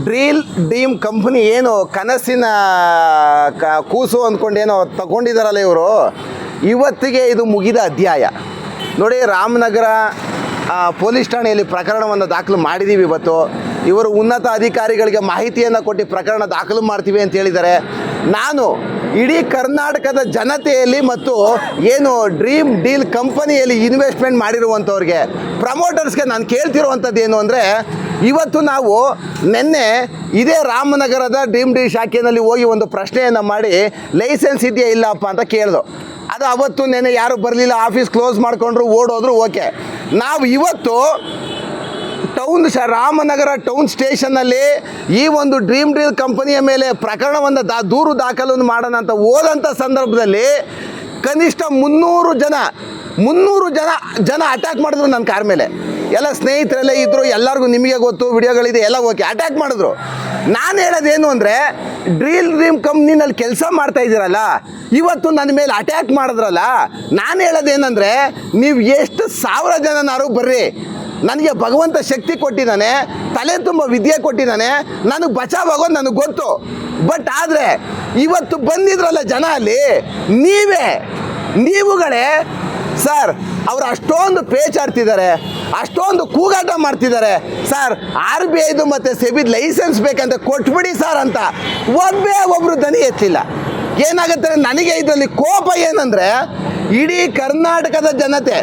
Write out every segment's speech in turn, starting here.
ಡ್ರೀಲ್ dream company ಏನು ಕನಸಿನ ಕೂಸು ಅಂದ್ಕೊಂಡೇನೋ ತಗೊಂಡಿದ್ದಾರಲ್ಲ ಇವರು, ಇವತ್ತಿಗೆ ಇದು ಮುಗಿದ ಅಧ್ಯಾಯ. ನೋಡಿ, ರಾಮನಗರ ಪೊಲೀಸ್ ಠಾಣೆಯಲ್ಲಿ ಪ್ರಕರಣವನ್ನು ದಾಖಲು ಮಾಡಿದ್ದೀವಿ. ಇವತ್ತು ಇವರು ಉನ್ನತ ಅಧಿಕಾರಿಗಳಿಗೆ ಮಾಹಿತಿಯನ್ನು ಕೊಟ್ಟು ಪ್ರಕರಣ ದಾಖಲು ಮಾಡ್ತೀವಿ ಅಂತ ಹೇಳಿದ್ದಾರೆ. ನಾನು ಇಡೀ ಕರ್ನಾಟಕದ ಜನತೆಯಲ್ಲಿ ಮತ್ತು ಏನು ಡ್ರೀಮ್ ಡೀಲ್ ಕಂಪನಿಯಲ್ಲಿ ಇನ್ವೆಸ್ಟ್ಮೆಂಟ್ ಮಾಡಿರುವಂಥವ್ರಿಗೆ, ಪ್ರಮೋಟರ್ಸ್ಗೆ ನಾನು ಕೇಳ್ತಿರುವಂಥದ್ದು ಏನು ಅಂದರೆ, ಇವತ್ತು ನಾವು ನಿನ್ನೆ ಇದೇ ರಾಮನಗರದ ಡ್ರೀಮ್ ಡೀಲ್ ಶಾಖೆಯಲ್ಲಿ ಹೋಗಿ ಒಂದು ಪ್ರಶ್ನೆಯನ್ನು ಮಾಡಿ ಲೈಸೆನ್ಸ್ ಇದೆಯಾ ಇಲ್ಲಪ್ಪ ಅಂತ ಕೇಳಿದು. ಅದು ಅವತ್ತು ನೆನ್ನೆ ಯಾರು ಬರಲಿಲ್ಲ, ಆಫೀಸ್ ಕ್ಲೋಸ್ ಮಾಡಿಕೊಂಡ್ರು, ಓಡೋದ್ರು. ಓಕೆ, ನಾವು ಇವತ್ತು ರಾಮನಗರ ಟೌನ್ ಸ್ಟೇಷನ್ನಲ್ಲಿ ಈ ಒಂದು ಡ್ರೀಮ್ ಡೀಲ್ ಕಂಪನಿಯ ಮೇಲೆ ಪ್ರಕರಣವನ್ನು ದೂರು ದಾಖಲು ಮಾಡೋಣ ಅಂತ ಹೋದಂಥ ಸಂದರ್ಭದಲ್ಲಿ ಕನಿಷ್ಠ 300 ಜನ ಅಟ್ಯಾಕ್ ಮಾಡಿದ್ರು ನನ್ನ ಕಾರ್ ಮೇಲೆ. ಎಲ್ಲ ಸ್ನೇಹಿತರೆಲ್ಲ ಇದ್ದರು, ಎಲ್ಲರಿಗೂ ನಿಮಗೆ ಗೊತ್ತು, ವಿಡಿಯೋಗಳಿದೆ ಎಲ್ಲ. ಓಕೆ, ಅಟ್ಯಾಕ್ ಮಾಡಿದ್ರು. ನಾನು ಹೇಳೋದೇನು ಅಂದರೆ, ಡ್ರೀಮ್ ಕಂಪ್ನಿನಲ್ಲಿ ಕೆಲಸ ಮಾಡ್ತಾ ಇದ್ದೀರಲ್ಲ, ಇವತ್ತು ನನ್ನ ಮೇಲೆ ಅಟ್ಯಾಕ್ ಮಾಡಿದ್ರಲ್ಲ, ನಾನು ಹೇಳೋದೇನೆಂದರೆ, ನೀವು ಎಷ್ಟು 1000 ಜನನಾರು ಬರ್ರಿ, ನನಗೆ ಭಗವಂತ ಶಕ್ತಿ ಕೊಟ್ಟಿದ್ದಾನೆ, ತಲೆ ತುಂಬ ವಿದ್ಯೆ ಕೊಟ್ಟಿದ್ದಾನೆ, ನನಗೆ ಬಚಾವಾಗೋದು ನನಗೆ ಗೊತ್ತು. ಬಟ್ ಆದರೆ ಇವತ್ತು ಬಂದಿದ್ರಲ್ಲ ಜನ ಅಲ್ಲಿ, ನೀವುಗಳೇ ಸರ್, ಅವರು ಅಷ್ಟೊಂದು ಪೇಚಾಡ್ತಿದ್ದಾರೆ, ಅಷ್ಟೊಂದು ಕೂಗಾಟ ಮಾಡ್ತಿದ್ದಾರೆ. ಸರ್, RBIದು ಮತ್ತು ಸೆಬಿದು ಲೈಸೆನ್ಸ್ ಬೇಕಂತ ಕೊಟ್ಬಿಡಿ ಸರ್ ಅಂತ ಒಬ್ಬರು ದನಿ ಎತ್ತಲಿಲ್ಲ. ಏನಾಗುತ್ತೆ ನನಗೆ ಇದರಲ್ಲಿ ಕೋಪ ಏನಂದರೆ, ಇಡೀ ಕರ್ನಾಟಕದ ಜನತೆ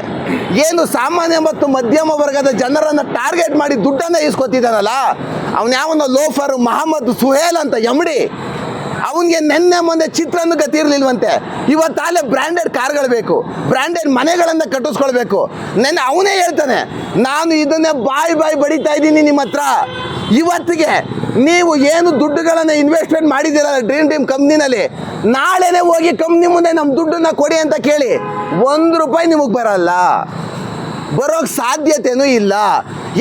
ಏನು ಸಾಮಾನ್ಯ ಮತ್ತು ಮಧ್ಯಮ ವರ್ಗದ ಜನರನ್ನು ಟಾರ್ಗೆಟ್ ಮಾಡಿ ದುಡ್ಡನ್ನು ಇಸ್ಕೊತಿದ್ದಾನಲ್ಲ, ಅವನು ಯಾವನೋ ಲೋಫರ್ ಮೊಹಮ್ಮದ್ ಸುಹೇಲ್ ಅಂತ ಎಮ್ಡಿ, ಅವನಿಗೆ ನೆನ್ನೆ ಮೊನ್ನೆ ಚಿತ್ರನೂ ಗತಿ ಇರಲಿಲ್ವಂತೆ. ಇವತ್ತಾಲೆ ಬ್ರ್ಯಾಂಡೆಡ್ ಕಾರ್ಗಳು ಬೇಕು, ಬ್ರ್ಯಾಂಡೆಡ್ ಮನೆಗಳನ್ನು ಕಟ್ಟಿಸ್ಕೊಳ್ಬೇಕು. ನೆನ್ನೆ ಅವನೇ ಹೇಳ್ತಾನೆ, ನಾನು ಇದನ್ನೇ ಬಾಯಿ ಬಡಿತಾ ಇದ್ದೀನಿ ನಿಮ್ಮ ಹತ್ರ. ಇವತ್ತಿಗೆ ನೀವು ಏನು ದುಡ್ಡುಗಳನ್ನು ಇನ್ವೆಸ್ಟ್ಮೆಂಟ್ ಮಾಡಿದ್ದೀರಲ್ಲ ಡ್ರೀಮ್ ಕಂಪ್ನಿನಲ್ಲಿ, ನಾಳೆನೇ ಹೋಗಿ ಕಂಪ್ನಿ ಮುಂದೆ ನಮ್ಮ ದುಡ್ಡನ್ನು ಕೊಡಿ ಅಂತ ಕೇಳಿ, ₹1 ನಿಮಗೆ ಬರಲ್ಲ, ಬರೋಕ್ಕೆ ಸಾಧ್ಯತೆಯೂ ಇಲ್ಲ.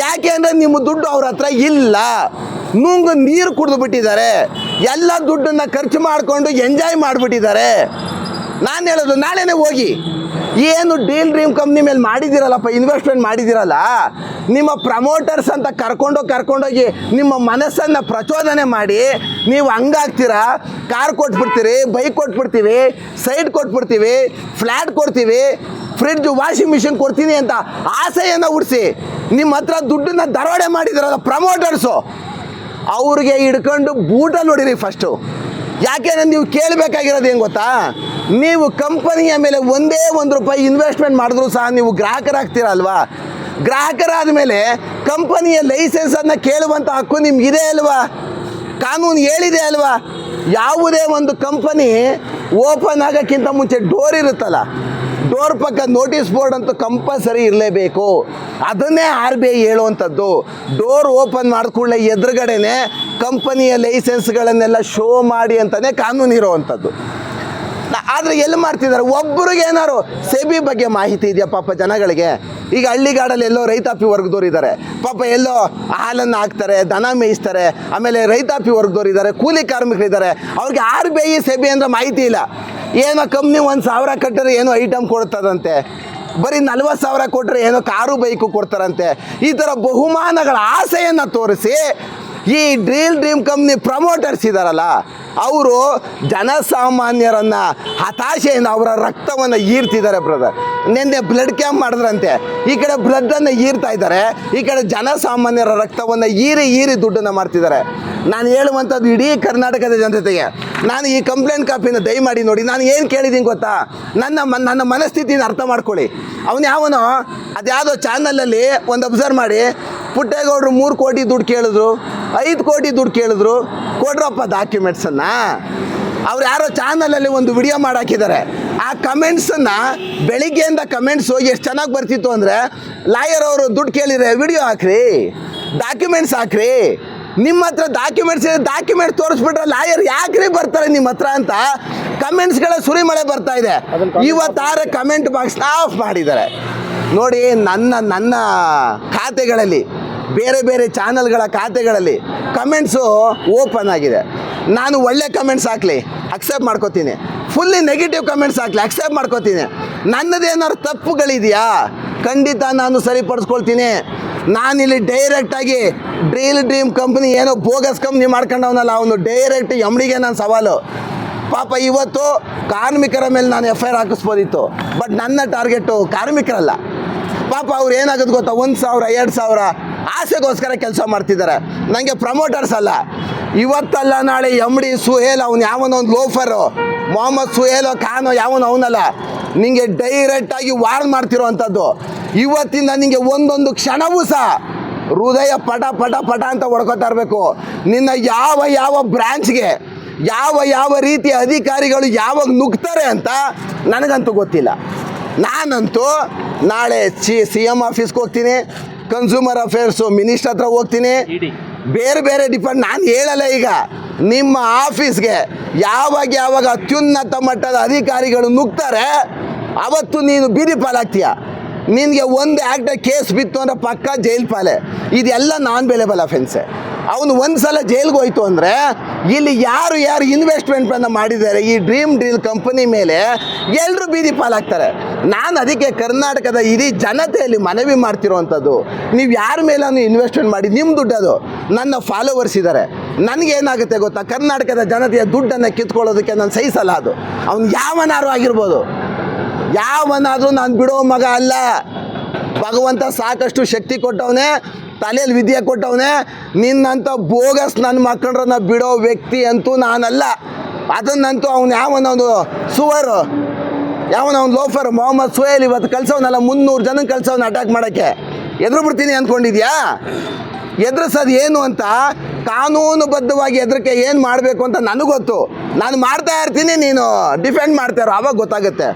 ಯಾಕೆ ಅಂದರೆ ನಿಮ್ಮ ದುಡ್ಡು ಅವ್ರ ಹತ್ರ ಇಲ್ಲ. ನುಂಗು ನೀರು ಕುಡಿದು ಬಿಟ್ಟಿದ್ದಾರೆ, ಎಲ್ಲ ದುಡ್ಡನ್ನು ಖರ್ಚು ಮಾಡಿಕೊಂಡು ಎಂಜಾಯ್ ಮಾಡಿಬಿಟ್ಟಿದ್ದಾರೆ. ನಾನು ಹೇಳೋದು, ನಾಳೆನೇ ಹೋಗಿ ಏನು ಡ್ರೀಮ್ ಕಂಪ್ನಿ ಮೇಲೆ ಮಾಡಿದ್ದೀರಲ್ಲಪ್ಪ, ಇನ್ವೆಸ್ಟ್ಮೆಂಟ್ ಮಾಡಿದ್ದೀರಲ್ಲ, ನಿಮ್ಮ ಪ್ರಮೋಟರ್ಸ್ ಅಂತ ಕರ್ಕೊಂಡೋಗಿ ನಿಮ್ಮ ಮನಸ್ಸನ್ನು ಪ್ರಚೋದನೆ ಮಾಡಿ ನೀವು ಹಂಗಾಗ್ತೀರಾ, ಕಾರ್ ಕೊಟ್ಬಿಡ್ತೀರಿ, ಬೈಕ್ ಕೊಟ್ಬಿಡ್ತೀವಿ, ಸೈಟ್ ಕೊಟ್ಬಿಡ್ತೀವಿ, ಫ್ಲ್ಯಾಟ್ ಕೊಡ್ತೀವಿ, ಫ್ರಿಡ್ಜ್ ವಾಷಿಂಗ್ ಮಿಷಿನ್ ಕೊಡ್ತೀನಿ ಅಂತ ಆಸೆಯನ್ನು ಹುಡಿಸಿ ನಿಮ್ಮ ಹತ್ರ ದುಡ್ಡನ್ನು ದರೋಡೆ ಮಾಡಿದಿರಲ್ಲ ಪ್ರಮೋಟರ್ಸು, ಅವ್ರಿಗೆ ಹಿಡ್ಕೊಂಡು ಬೂಟಲ್ಲಿ ಹೊಡಿರಿ ಫಸ್ಟು. ಯಾಕೆಂದರೆ ನೀವು ಕೇಳಬೇಕಾಗಿರೋದು ಏನು ಗೊತ್ತಾ, ನೀವು ಕಂಪನಿಯ ಮೇಲೆ ಒಂದೇ ₹1 ಇನ್ವೆಸ್ಟ್ಮೆಂಟ್ ಮಾಡಿದ್ರು ಸಹ ನೀವು ಗ್ರಾಹಕರಾಗ್ತೀರಲ್ವಾ. ಗ್ರಾಹಕರಾದ ಮೇಲೆ ಕಂಪನಿಯ ಲೈಸೆನ್ಸನ್ನು ಕೇಳುವಂಥ ಹಕ್ಕು ನಿಮಗಿದೆ ಅಲ್ವಾ, ಕಾನೂನು ಹೇಳಿದೆ ಅಲ್ವಾ. ಯಾವುದೇ ಒಂದು ಕಂಪನಿ ಓಪನ್ ಆಗೋಕ್ಕಿಂತ ಮುಂಚೆ ಡೋರ್ ಇರುತ್ತಲ್ಲ, ಡೋರ್ ಪಕ್ಕ ನೋಟಿಸ್ ಬೋರ್ಡ್ ಅಂತೂ ಕಂಪಲ್ಸರಿ ಇರಲೇಬೇಕು. ಅದನ್ನೇ RBI ಹೇಳುವಂಥದ್ದು. ಡೋರ್ ಓಪನ್ ಮಾಡಿದ ಕೂಡಲೇ ಎದುರುಗಡೆನೆ ಕಂಪನಿಯ ಲೈಸೆನ್ಸ್ಗಳನ್ನೆಲ್ಲ ಶೋ ಮಾಡಿ ಅಂತಲೇ ಕಾನೂನು ಇರೋವಂಥದ್ದು. ಆದರೆ ಎಲ್ಲಿ ಮಾಡ್ತಿದ್ದಾರೆ, ಒಬ್ಬರಿಗೆ ಏನಾರು ಸೆಬಿ ಬಗ್ಗೆ ಮಾಹಿತಿ ಇದೆಯಾ ಪಾಪ ಜನಗಳಿಗೆ? ಈಗ ಹಳ್ಳಿಗಾಡಲ್ಲಿ ಎಲ್ಲೋ ರೈತಾಪಿ ವರ್ಗದವ್ರು ಇದ್ದಾರೆ ಪಾಪ, ಎಲ್ಲೋ ಹಾಲನ್ನು ಹಾಕ್ತಾರೆ, ದನ ಮೇಯಿಸ್ತಾರೆ, ಆಮೇಲೆ ರೈತಾಪಿ ವರ್ಗದವ್ರು ಇದ್ದಾರೆ, ಕೂಲಿ ಕಾರ್ಮಿಕರಿದ್ದಾರೆ. ಅವ್ರಿಗೆ RBI ಸೆಬಿ ಅಂದರೆ ಮಾಹಿತಿ ಇಲ್ಲ. ಏನೋ ಕಂಪ್ನಿ 1,000 ಕಟ್ಟರೆ ಏನೋ ಐಟಮ್ ಕೊಡ್ತದಂತೆ, ಬರೀ 40,000 ಕೊಟ್ಟರೆ ಏನೋ ಕಾರು ಬೈಕು ಕೊಡ್ತಾರಂತೆ. ಈ ಥರ ಬಹುಮಾನಗಳ ಆಸೆಯನ್ನು ತೋರಿಸಿ ಈ ಡ್ರೀಮ್ ಕಂಪ್ನಿ ಪ್ರಮೋಟರ್ಸ್ ಇದ್ದಾರಲ್ಲ, ಅವರು ಜನಸಾಮಾನ್ಯರನ್ನು ಹತಾಶೆಯನ್ನು, ಅವರ ರಕ್ತವನ್ನು ಈರ್ತಿದ್ದಾರೆ ಬ್ರದರ್. ನಿನ್ನೆ ಬ್ಲಡ್ ಕ್ಯಾಂಪ್ ಮಾಡಿದ್ರಂತೆ, ಈ ಕಡೆ ಬ್ಲಡ್ಡನ್ನು ಈರ್ತಾ ಇದ್ದಾರೆ, ಈ ಕಡೆ ಜನಸಾಮಾನ್ಯರ ರಕ್ತವನ್ನು ಈರಿ ದುಡ್ಡನ್ನು ಮಾಡ್ತಿದ್ದಾರೆ. ನಾನು ಹೇಳುವಂಥದ್ದು ಇಡೀ ಕರ್ನಾಟಕದ ಜನತೆಗೆ, ನಾನು ಈ ಕಂಪ್ಲೇಂಟ್ ಕಾಪಿನ ದಯಮಾಡಿ ನೋಡಿ. ನಾನು ಏನು ಕೇಳಿದ್ದೀನಿ ಗೊತ್ತಾ, ನನ್ನ ಮನಸ್ಥಿತಿನ ಅರ್ಥ ಮಾಡ್ಕೊಳ್ಳಿ. ಯಾವನೋ ಅದ್ಯಾವುದೋ ಚಾನಲಲ್ಲಿ ಒಂದು ಅಬ್ಸರ್ವ್ ಮಾಡಿ, ಪುಟ್ಟೇಗೌಡರು 3 ಕೋಟಿ ದುಡ್ಡು ಕೇಳಿದ್ರು, 5 ಕೋಟಿ ದುಡ್ಡು ಕೇಳಿದ್ರು, ಕೊಡ್ರಪ್ಪ ಡಾಕ್ಯುಮೆಂಟ್ಸನ್ನು. ಅವ್ರು ಯಾರೋ ಚಾನಲಲ್ಲಿ ಒಂದು ವಿಡಿಯೋ ಮಾಡಾಕಿದ್ದಾರೆ. ಆ ಕಮೆಂಟ್ಸನ್ನು ಬೆಳಿಗ್ಗೆಯಿಂದ ಕಮೆಂಟ್ಸು ಎಷ್ಟು ಚೆನ್ನಾಗಿ ಬರ್ತಿತ್ತು ಅಂದರೆ, ಲಾಯರ್ ಅವರು ದುಡ್ಡು ಕೇಳಿದರೆ ವಿಡಿಯೋ ಹಾಕ್ರಿ, ಡಾಕ್ಯುಮೆಂಟ್ಸ್ ಹಾಕ್ರಿ, ನಿಮ್ಮ ಹತ್ರ ಡಾಕ್ಯುಮೆಂಟ್ ತೋರಿಸ್ಬಿಟ್ರೆ ಲಾಯರ್ ಯಾಕ್ರಿ ಬರ್ತಾರೆ ನಿಮ್ಮ ಹತ್ರ ಅಂತ ಕಮೆಂಟ್ಸ್ಗಳ ಸುರಿಮಳೆ ಬರ್ತಾ ಇದೆ. ಇವತ್ತಾರ ಕಮೆಂಟ್ ಬಾಕ್ಸ್ ಆಫ್ ಮಾಡಿದ್ದಾರೆ ನೋಡಿ. ನನ್ನ ಖಾತೆಗಳಲ್ಲಿ, ಬೇರೆ ಚಾನಲ್ಗಳ ಖಾತೆಗಳಲ್ಲಿ ಕಮೆಂಟ್ಸು ಓಪನ್ ಆಗಿದೆ. ನಾನು ಒಳ್ಳೆ ಕಮೆಂಟ್ಸ್ ಹಾಕಲಿ ಅಕ್ಸೆಪ್ಟ್ ಮಾಡ್ಕೋತೀನಿ, ಫುಲ್ಲಿ ನೆಗೆಟಿವ್ ಕಮೆಂಟ್ಸ್ ಹಾಕಲಿ ಅಕ್ಸೆಪ್ಟ್ ಮಾಡ್ಕೋತೀನಿ. ನನ್ನದೇನಾದ್ರು ತಪ್ಪುಗಳಿದೆಯಾ, ಖಂಡಿತ ನಾನು ಸರಿಪಡಿಸ್ಕೊಳ್ತೀನಿ. ನಾನಿಲ್ಲಿ ಡೈರೆಕ್ಟಾಗಿ ಡ್ರೀಮ್ ಕಂಪ್ನಿ ಏನೋ ಬೋಗಸ್ ಕಂಪ್ನಿ ಮಾಡ್ಕೊಂಡವನಲ್ಲ, ಅವನು ಡೈರೆಕ್ಟ್ ಎಮ್ಡಿಗೆ ನಾನು ಸವಾಲು. ಪಾಪ ಇವತ್ತು ಕಾರ್ಮಿಕರ ಮೇಲೆ ನಾನು FIR ಹಾಕಿಸ್ಬೋದಿತ್ತು, ಬಟ್ ನನ್ನ ಟಾರ್ಗೆಟು ಕಾರ್ಮಿಕರಲ್ಲ. ಪಾಪ ಅವ್ರು ಏನಾಗೋದು ಗೊತ್ತಾ, 1,000 2,000 ಆಸೆಗೋಸ್ಕರ ಕೆಲಸ ಮಾಡ್ತಿದ್ದಾರೆ. ನನಗೆ ಪ್ರಮೋಟರ್ಸ್ ಅಲ್ಲ. ಇವತ್ತಲ್ಲ ನಾಳೆ MD ಸುಹೇಲ್ ಅವನು ಯಾವನೋ ಒಂದು ಲೋಫರು, ಮೊಹಮ್ಮದ್ ಸುಹೇಲೋ ಖಾನೋ ಯಾವನೋ ಅವನಲ್ಲ, ನಿಂಗೆ ಡೈರೆಕ್ಟಾಗಿ ವಾರ್ನ್ ಮಾಡ್ತಿರೋ ಅಂಥದ್ದು. ಇವತ್ತಿಂದ ನಿಂಗೆ ಒಂದೊಂದು ಕ್ಷಣವೂ ಸಹ ಹೃದಯ ಪಟ ಪಟ ಪಟ ಅಂತ ಹೊಡ್ಕೊತಾ ಇರಬೇಕು. ನಿನ್ನ ಯಾವ ಬ್ರ್ಯಾಂಚ್ಗೆ ಯಾವ ರೀತಿಯ ಅಧಿಕಾರಿಗಳು ಯಾವಾಗ ನುಗ್ತಾರೆ ಅಂತ ನನಗಂತೂ ಗೊತ್ತಿಲ್ಲ. ನಾನಂತೂ ನಾಳೆ CM ಆಫೀಸ್ಗೆ ಹೋಗ್ತೀನಿ, ಕನ್ಸ್ಯೂಮರ್ ಅಫೇರ್ಸು ಮಿನಿಸ್ಟರ್ ಹತ್ರ ಹೋಗ್ತೀನಿ, ಬೇರೆ ಡಿಪಾರ್ಟ್ ನಾನು ಹೇಳಲ್ಲ. ಈಗ ನಿಮ್ಮ ಆಫೀಸ್ಗೆ ಯಾವಾಗ ಅತ್ಯುನ್ನತ ಮಟ್ಟದ ಅಧಿಕಾರಿಗಳು ನುಗ್ತಾರೆ ಅವತ್ತು ನೀನು ಬೀದಿ ಪಾಲಾಗ್ತೀಯ. ನಿನಗೆ ಒಂದು ಆ್ಯಕ್ಟ್ ಕೇಸ್ ಬಿತ್ತು ಅಂದರೆ ಪಕ್ಕ ಜೈಲ್ ಪಾಲೆ. ಇದೆಲ್ಲ ನಾನ್ ಬೇಲೇಬಲ್ ಅಫೆನ್ಸೆ. ಅವನು ಒಂದು ಸಲ ಜೈಲ್ಗೆ ಹೋಯ್ತು ಅಂದರೆ ಇಲ್ಲಿ ಯಾರು ಇನ್ವೆಸ್ಟ್ಮೆಂಟನ್ನು ಮಾಡಿದ್ದಾರೆ ಈ ಡ್ರೀಮ್ ಕಂಪನಿ ಮೇಲೆ ಎಲ್ಲರೂ ಬೀದಿ ಪಾಲಾಗ್ತಾರೆ. ನಾನು ಅದಕ್ಕೆ ಕರ್ನಾಟಕದ ಇಡೀ ಜನತೆಯಲ್ಲಿ ಮನವಿ ಮಾಡ್ತಿರೋವಂಥದ್ದು, ನೀವು ಯಾರ ಮೇಲೂ ಇನ್ವೆಸ್ಟ್ಮೆಂಟ್ ಮಾಡಿ ನಿಮ್ಮ ದುಡ್ಡದು. ನನ್ನ ಫಾಲೋವರ್ಸ್ ಇದ್ದಾರೆ, ನನಗೇನಾಗುತ್ತೆ ಗೊತ್ತಾ, ಕರ್ನಾಟಕದ ಜನತೆಯ ದುಡ್ಡನ್ನು ಕಿತ್ಕೊಳ್ಳೋದಕ್ಕೆ ನಾನು ಸಹಿಸಲ್ಲ. ಅದು ಅವ್ನು ಯಾವನಾರು ಆಗಿರ್ಬೋದು, ಯಾವನಾದರೂ ನಾನು ಬಿಡೋ ಮಗ ಅಲ್ಲ. ಭಗವಂತ ಸಾಕಷ್ಟು ಶಕ್ತಿ ಕೊಟ್ಟವನೇ, ತಲೆಯಲ್ಲಿ ವಿದ್ಯೆ ಕೊಟ್ಟವನೇ. ನಿನ್ನಂಥ ಬೋಗಸ್ ನನ್ನ ಮಕ್ಕಳನ್ನ ಬಿಡೋ ವ್ಯಕ್ತಿ ಅಂತೂ ನಾನಲ್ಲ. ಅದನ್ನಂತೂ ಅವ್ನು ಯಾವನವನು ಸುವರು, ಯಾವನವನು ಲೋಫರ್ ಮೊಹಮ್ಮದ್ ಸುಹೇಲ್ ಇವತ್ತು ಕಳ್ಸೋನಲ್ಲ, 300 ಜನಕ್ಕೆ ಕಳ್ಸೋನು ಅಟ್ಯಾಕ್ ಮಾಡೋಕ್ಕೆ. ಎದುರು ಬಿಡ್ತೀನಿ ಅಂದ್ಕೊಂಡಿದ್ಯಾ? ಎದುರಿಸೋದು ಏನು ಅಂತ ಕಾನೂನುಬದ್ಧವಾಗಿ ಎದುರಿಕೆ ಏನು ಮಾಡಬೇಕು ಅಂತ ನನಗೊತ್ತು. ನಾನು ಮಾಡ್ತಾ ಇರ್ತೀನಿ, ನೀನು ಡಿಫೆಂಡ್ ಮಾಡ್ತಾ ಇರೋ, ಆವಾಗ ಗೊತ್ತಾಗುತ್ತೆ.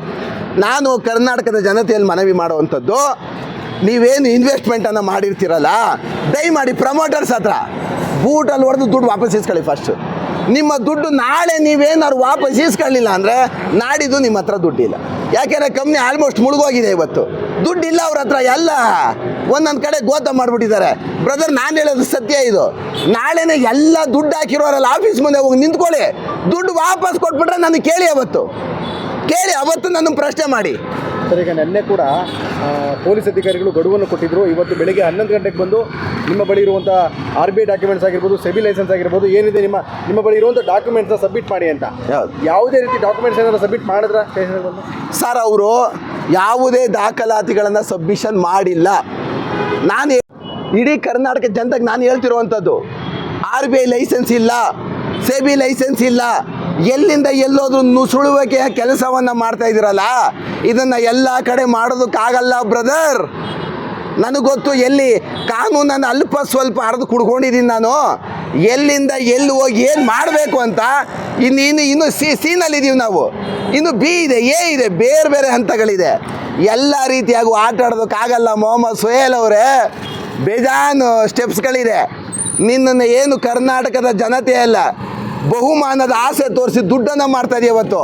ನಾನು ಕರ್ನಾಟಕದ ಜನತೆಯಲ್ಲಿ ಮನವಿ ಮಾಡುವಂಥದ್ದು, ನೀವೇನು ಇನ್ವೆಸ್ಟ್ಮೆಂಟನ್ನು ಮಾಡಿರ್ತೀರಲ್ಲ, ದಯಮಾಡಿ ಪ್ರಮೋಟರ್ಸ್ ಹತ್ರ ಬೂಟಲ್ಲಿ ಹೊಡೆದು ದುಡ್ಡು ವಾಪಸ್ ಇಸ್ಕೊಳ್ಳಿ ಫಸ್ಟು. ನಿಮ್ಮ ದುಡ್ಡು ನಾಳೆ ನೀವೇನಾದ್ರು ವಾಪಸ್ ಇಸ್ಕೊಳ್ಳಿಲ್ಲ ಅಂದರೆ ನಾಡಿದ್ದು ನಿಮ್ಮ ಹತ್ರ ದುಡ್ಡಿಲ್ಲ. ಯಾಕೆಂದರೆ ಕಂಪ್ನಿ ಆಲ್ಮೋಸ್ಟ್ ಮುಳುಗೋಗಿದೆ. ಇವತ್ತು ದುಡ್ಡಿಲ್ಲ ಅವ್ರ ಹತ್ರ, ಎಲ್ಲ ಒಂದೊಂದು ಕಡೆ ಗೋತ ಮಾಡಿಬಿಟ್ಟಿದ್ದಾರೆ. ಬ್ರದರ್, ನಾನು ಹೇಳೋದು ಸತ್ಯ. ಇದು ನಾಳೆನೇ ಎಲ್ಲ ದುಡ್ಡು ಹಾಕಿರೋರಲ್ಲ ಆಫೀಸ್ ಮುಂದೆ ಹೋಗಿ ನಿಂತ್ಕೊಳ್ಳಿ, ದುಡ್ಡು ವಾಪಸ್ ಕೊಟ್ಬಿಟ್ರೆ ನನಗೆ ಕೇಳಿ, ಅವತ್ತು ನನ್ನ ಪ್ರಶ್ನೆ ಮಾಡಿ. ಸರ್, ಈಗ ನಿನ್ನೆ ಕೂಡ ಪೊಲೀಸ್ ಅಧಿಕಾರಿಗಳು ಗಡುವನ್ನು ಕೊಟ್ಟಿದ್ದರು. ಇವತ್ತು ಬೆಳಿಗ್ಗೆ 11 ಗಂಟೆಗೆ ಬಂದು ನಿಮ್ಮ ಬಳಿ ಇರುವಂಥ RBI ಡಾಕ್ಯುಮೆಂಟ್ಸ್ ಆಗಿರ್ಬೋದು, ಸೆಬಿ ಲೈಸೆನ್ಸ್ ಆಗಿರ್ಬೋದು, ಏನಿದೆ ನಿಮ್ಮ ಬಳಿ ಇರುವಂಥ ಡಾಕ್ಯುಮೆಂಟ್ಸ್ನ ಸಬ್ಮಿಟ್ ಮಾಡಿ ಅಂತ. ಯಾವುದೇ ರೀತಿ ಡಾಕ್ಯುಮೆಂಟ್ಸ್ ಏನಾದರೂ ಸಬ್ಮಿಟ್ ಮಾಡಿದ್ರೆ ಸ್ಟೇಷನ್ಗೆ ಬಂದು? ಸರ್, ಅವರು ಯಾವುದೇ ದಾಖಲಾತಿಗಳನ್ನು ಸಬ್ಮಿಷನ್ ಮಾಡಿಲ್ಲ. ನಾನು ಇಡೀ ಕರ್ನಾಟಕ ಜನತೆಗೆ ನಾನು ಹೇಳ್ತಿರುವಂಥದ್ದು, RBI ಲೈಸೆನ್ಸ್ ಇಲ್ಲ, ಸೆಬಿ ಲೈಸೆನ್ಸ್ ಇಲ್ಲ, ಎಲ್ಲಿಂದ ಎಲ್ಲೋದ್ರೂ ನುಸುಳುವಿಕೆಯ ಕೆಲಸವನ್ನು ಮಾಡ್ತಾ ಇದ್ದೀರಲ್ಲ, ಇದನ್ನು ಎಲ್ಲ ಕಡೆ ಮಾಡೋದಕ್ಕಾಗಲ್ಲ ಬ್ರದರ್. ನನಗೆ ಗೊತ್ತು, ಎಲ್ಲಿ ಕಾನೂನನ್ನು ಅಲ್ಪ ಸ್ವಲ್ಪ ಹರಿದು ಕುಡ್ಕೊಂಡಿದ್ದೀನಿ ನಾನು, ಎಲ್ಲಿಂದ ಎಲ್ಲಿ ಹೋಗಿ ಏನು ಮಾಡಬೇಕು ಅಂತ. ಇನ್ನು ಸೀನಲ್ಲಿದ್ದೀವಿ ನಾವು, ಇನ್ನು B ಇದೆ, A ಇದೆ, ಬೇರೆ ಹಂತಗಳಿದೆ. ಎಲ್ಲ ರೀತಿಯಾಗೂ ಆಟ ಆಡೋದಕ್ಕಾಗಲ್ಲ ಮೊಹಮ್ಮದ್ ಸುಹೇಲ್ ಅವರೇ. ಬೇಜಾನು ಸ್ಟೆಪ್ಸ್ಗಳಿದೆ. ನಿನ್ನನ್ನು ಏನು ಕರ್ನಾಟಕದ ಜನತೆ ಅಲ್ಲ, ಬಹುಮಾನದ ಆಸೆ ತೋರಿಸಿ ದುಡ್ಡನ್ನು ಮಾಡ್ತಾ ಇದೆಯಾ ಇವತ್ತು.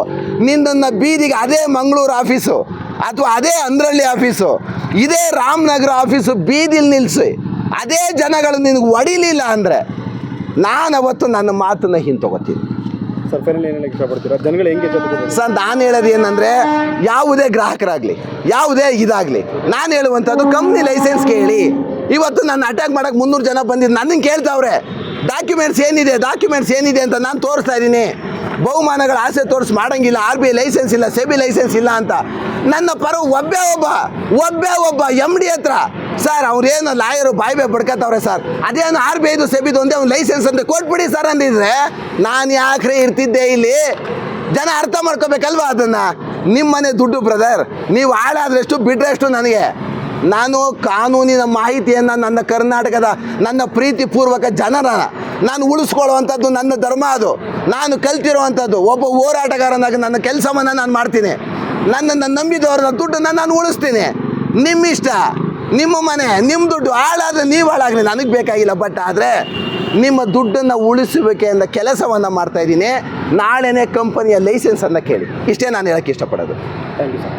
ನಿನ್ನನ್ನು ಬೀದಿಗೆ ಅದೇ ಮಂಗಳೂರು ಆಫೀಸು ಅಥವಾ ಅದೇ ಅಂದ್ರಳ್ಳಿ ಆಫೀಸು, ಇದೇ ರಾಮನಗರ ಆಫೀಸು ಬೀದಿಲಿ ನಿಲ್ಲಿಸಿ ಅದೇ ಜನಗಳು ನಿನಗೆ ಹೊಡಿಲಿಲ್ಲ ಅಂದರೆ ನಾನು ಅವತ್ತು ನನ್ನ ಮಾತನ್ನು ಹಿಂತೊಗೋತೀನಿ. ಸರ್, ಫೈನಲ್ ಏನು ಇಷ್ಟಪಡ್ತೀರಾ? ಜನಗಳು ಹೆಂಗೆ ಸರ್, ನಾನು ಹೇಳೋದು ಏನಂದರೆ, ಯಾವುದೇ ಗ್ರಾಹಕರಾಗಲಿ, ಯಾವುದೇ ಇದಾಗಲಿ, ನಾನು ಹೇಳುವಂಥದ್ದು ಕಂಪ್ನಿ ಲೈಸೆನ್ಸ್ ಕೇಳಿ. ಇವತ್ತು ನನ್ನ ಅಟ್ಯಾಕ್ ಮಾಡೋಕ್ಕೆ 300 ಜನ ಬಂದಿದ್ದು ನನಗೆ ಕೇಳ್ತಾವ್ರೆ, ಡಾಕ್ಯುಮೆಂಟ್ಸ್ ಏನಿದೆ ಅಂತ ನಾನು ತೋರಿಸ್ತಾ ಇದ್ದೀನಿ. ಬಹುಮಾನಗಳ ಆಸೆ ತೋರಿಸಿ ಮಾಡೋಂಗಿಲ್ಲ, RBI ಲೈಸೆನ್ಸ್ ಇಲ್ಲ, ಸೆಬಿ ಲೈಸೆನ್ಸ್ ಇಲ್ಲ ಅಂತ. ನನ್ನ ಪರ ಒಬ್ಬ MD ಹತ್ರ ಸರ್, ಅವ್ರೇನು ಲಾಯರು ಬಾಯಿ ಬಡ್ಕತ್ತವ್ರೆ ಸರ್, ಅದೇನು RBIದು ಸೆಬಿದು ಒಂದೇ ಒಂದು ಲೈಸೆನ್ಸ್ ಅಂತ ಕೊಟ್ಬಿಡಿ ಸರ್ ಅಂದಿದ್ರೆ ನಾನು ಯಾಕ್ರೆ ಇರ್ತಿದ್ದೆ ಇಲ್ಲಿ? ಜನ ಅರ್ಥ ಮಾಡ್ಕೋಬೇಕಲ್ವ ಅದನ್ನು. ನಿಮ್ಮನೆ ದುಡ್ಡು ಬ್ರದರ್, ನೀವು ಹಾಳಾದ್ರೆಷ್ಟು ಬಿಟ್ರೆಷ್ಟು ನನಗೆ. ನಾನು ಕಾನೂನಿನ ಮಾಹಿತಿಯನ್ನು ನನ್ನ ಕರ್ನಾಟಕದ ನನ್ನ ಪ್ರೀತಿಪೂರ್ವಕ ಜನರ ನಾನು ಉಳಿಸ್ಕೊಳ್ಳುವಂಥದ್ದು ನನ್ನ ಧರ್ಮ. ಅದು ನಾನು ಕಲ್ತಿರುವಂಥದ್ದು. ಒಬ್ಬ ಹೋರಾಟಗಾರನಾಗಿ ನನ್ನ ಕೆಲಸವನ್ನು ನಾನು ಮಾಡ್ತೀನಿ. ನನ್ನನ್ನು ನಂಬಿದವರ ದುಡ್ಡನ್ನು ನಾನು ಉಳಿಸ್ತೀನಿ. ನಿಮ್ಮಿಷ್ಟ, ನಿಮ್ಮ ಮನೆ, ನಿಮ್ಮ ದುಡ್ಡು ಹಾಳಾದರೆ ನೀವು ಹಾಳಾಗಲಿ, ನನಗೆ ಬೇಕಾಗಿಲ್ಲ. ಬಟ್ ಆದರೆ ನಿಮ್ಮ ದುಡ್ಡನ್ನು ಉಳಿಸುವಿಕೆಯಿಂದ ಕೆಲಸವನ್ನು ಮಾಡ್ತಾಯಿದ್ದೀನಿ. ನಾಳೆನೇ ಕಂಪನಿಯ ಲೈಸೆನ್ಸನ್ನು ಕೇಳಿ. ಇಷ್ಟೇ ನಾನು ಹೇಳೋಕ್ಕೆ ಇಷ್ಟಪಡೋದು. Thank you sir.